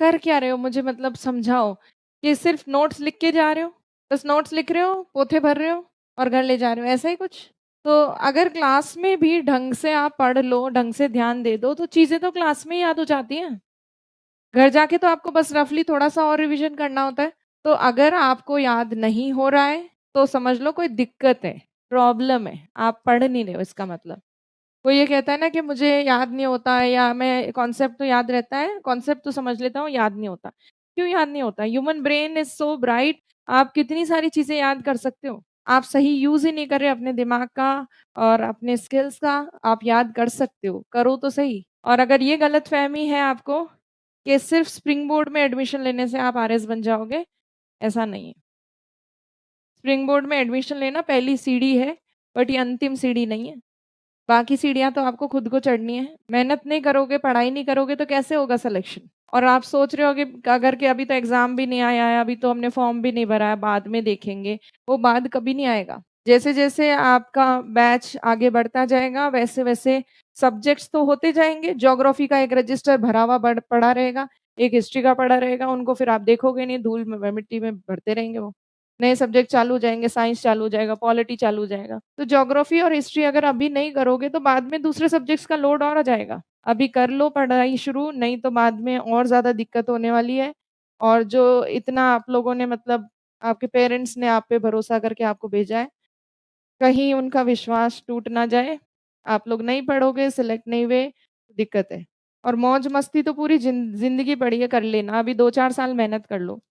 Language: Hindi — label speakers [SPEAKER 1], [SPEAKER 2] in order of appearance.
[SPEAKER 1] कर क्या रहे हो? मुझे मतलब समझाओ। कि सिर्फ़ नोट्स लिख के जा रहे हो? बस नोट्स लिख रहे हो, पोथे भर रहे हो और घर ले जा रहे हो, ऐसा ही कुछ? तो अगर क्लास में भी ढंग से आप पढ़ लो, ढंग से ध्यान दे दो, तो चीज़ें तो क्लास में ही याद हो जाती हैं। घर जाके तो आपको बस रफ़ली थोड़ा-सा और रिविज़न करना होता है। तो अगर आपको याद नहीं हो रहा है, तो समझ लो कोई दिक्कत है, प्रॉब्लम है, आप पढ़ नहीं रहे हो इसका मतलब। कोई ये कहता है ना कि मुझे याद नहीं होता है या मैं कॉन्सेप्ट तो याद रहता है, कॉन्सेप्ट तो समझ लेता हूँ, याद नहीं होता। क्यों याद नहीं होता? Human brain is so bright, आप कितनी सारी चीज़ें याद कर सकते हो। आप सही यूज़ ही नहीं कर रहे अपने दिमाग का और अपने स्किल्स का, आप याद कर सकते हो, करो तो सही। और अगर ये गलतफ़हमी है आपको कि सिर्फ़ स्प्रिंग बोर्ड में एडमिशन लेने से आप आरएस बन जाओगे, ऐसा नहीं है। स्प्रिंग बोर्ड में एडमिशन लेना पहली सीढ़ी है, बट ये अंतिम सीढ़ी नहीं है। बाकी सीढ़ियाँ तो आपको खुद को चढ़नी है। मेहनत नहीं करोगे, पढ़ाई नहीं करोगे तो कैसे होगा सिलेक्शन? और आप सोच रहे हो कि अगर के अभी तो एग्ज़ाम भी नहीं आया है, अभी तो हमने फॉर्म भी नहीं भरा है, बाद में देखेंगे, वो बाद कभी नहीं आएगा। जैसे-जैसे आपका बैच आगे बढ़ता जाएगा, वैसे-वैसे सब्जेक्ट्स तो होते जाएँगे, ज्योग्राफी का एक रजिस्टर भरा हुआ पड़ा रहेगा, एक हिस्ट्री का पड़ा रहेगा, उनको फिर आप देखोगे नहीं, धूल में मिट्टी में भरते रहेंगे वो। नए सब्जेक्ट चालू हो जाएँगे, साइंस चालू हो जाएगा, पॉलिटी चालू हो जाएगा। तो ज्योग्राफी और हिस्ट्री अगर अभी नहीं करोगे तो बाद में दूसरे सब्जेक्ट्स का लोड और आ जाएगा। अभी कर लो पढ़ाई शुरू, नहीं तो बाद में और ज़्यादा दिक्कत होने वाली है। और जो इतना आप लोगों ने मतलब आपके पेरेंट्स ने आप पे भरोसा करके आपको भेजा है, कहीं उनका विश्वास टूट ना जाए। आप लोग नहीं पढ़ोगे, सिलेक्ट नहीं हुए, दिक्कत है। और मौज-मस्ती तो पूरी ज़िंदगी पड़ी है, कर लेना। अभी 2-4 साल मेहनत कर लो।